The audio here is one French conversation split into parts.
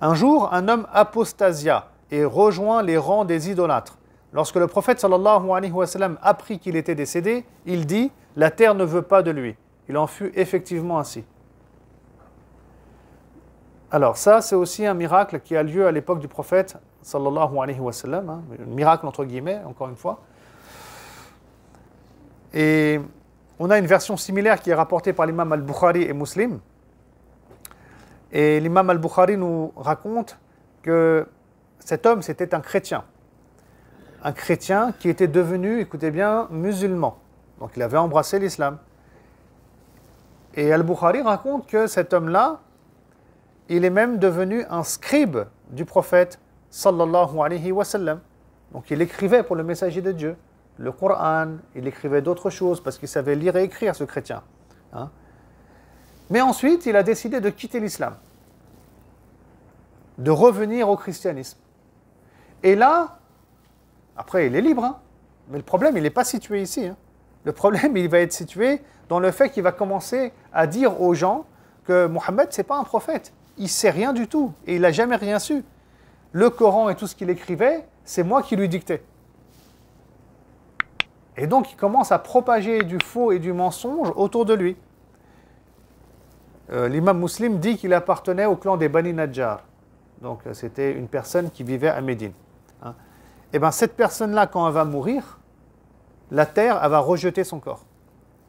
Un jour, un homme apostasia et rejoint les rangs des idolâtres. Lorsque le prophète sallallahu alayhi wa sallam apprit qu'il était décédé, il dit « La terre ne veut pas de lui ». Il en fut effectivement ainsi. Alors ça, c'est aussi un miracle qui a lieu à l'époque du prophète sallallahu alayhi wa sallam, un miracle entre guillemets, encore une fois. Et on a une version similaire qui est rapportée par l'imam al-Bukhari et Muslim. Et l'imam al-Bukhari nous raconte que cet homme, c'était un chrétien. Un chrétien qui était devenu, écoutez bien, musulman. Donc il avait embrassé l'islam. Et al-Bukhari raconte que cet homme-là, il est même devenu un scribe du prophète sallallahu alayhi wa sallam. Donc il écrivait pour le messager de Dieu, le Coran, il écrivait d'autres choses parce qu'il savait lire et écrire, ce chrétien. Hein? Mais ensuite, il a décidé de quitter l'islam, de revenir au christianisme. Et là, après, il est libre, hein? Mais le problème, il n'est pas situé ici. Hein? Le problème, il va être situé dans le fait qu'il va commencer à dire aux gens que Mohammed, ce n'est pas un prophète. Il ne sait rien du tout et il n'a jamais rien su. Le Coran et tout ce qu'il écrivait, c'est moi qui lui dictais. Et donc, il commence à propager du faux et du mensonge autour de lui. L'imam Muslim dit qu'il appartenait au clan des Bani Najjar. Donc, c'était une personne qui vivait à Médine. Hein. Et bien, cette personne-là, quand elle va mourir, la terre, elle va rejeter son corps.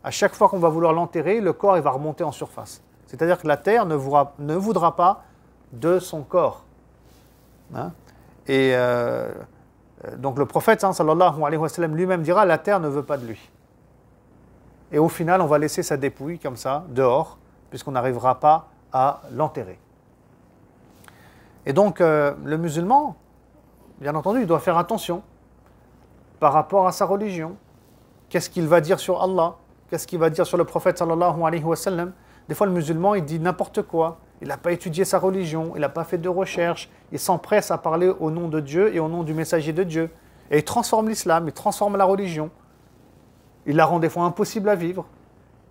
À chaque fois qu'on va vouloir l'enterrer, le corps, il va remonter en surface. C'est-à-dire que la terre ne voudra pas de son corps. Hein. Et donc le prophète sallallahu alayhi wa sallam lui-même dira, la terre ne veut pas de lui. Et au final, on va laisser sa dépouille comme ça, dehors, puisqu'on n'arrivera pas à l'enterrer. Et donc le musulman, bien entendu, il doit faire attention par rapport à sa religion. Qu'est-ce qu'il va dire sur Allah? Qu'est-ce qu'il va dire sur le prophète sallallahu alayhi wa sallam? Des fois, le musulman, il dit n'importe quoi. Il n'a pas étudié sa religion, il n'a pas fait de recherche. Il s'empresse à parler au nom de Dieu et au nom du messager de Dieu. Et il transforme l'islam, il transforme la religion. Il la rend des fois impossible à vivre.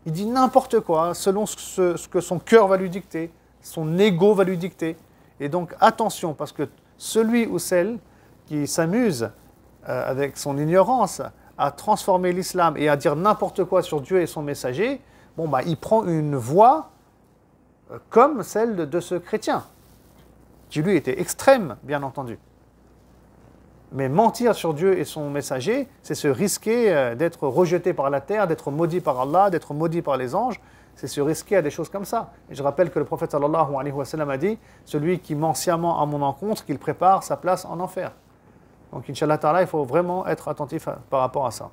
Il dit n'importe quoi, selon ce que son cœur va lui dicter, son ego va lui dicter. Et donc, attention, parce que celui ou celle qui s'amuse avec son ignorance à transformer l'islam et à dire n'importe quoi sur Dieu et son messager, bon, bah, il prend une voie comme celle de ce chrétien, qui lui était extrême, bien entendu. Mais mentir sur Dieu et son messager, c'est se risquer d'être rejeté par la terre, d'être maudit par Allah, d'être maudit par les anges, c'est se risquer à des choses comme ça. Et je rappelle que le prophète sallallahu alayhi wa sallam a dit, celui qui ment sciemment à mon encontre, qu'il prépare sa place en enfer. Donc, Inch'Allah ta'ala, il faut vraiment être attentif par rapport à ça.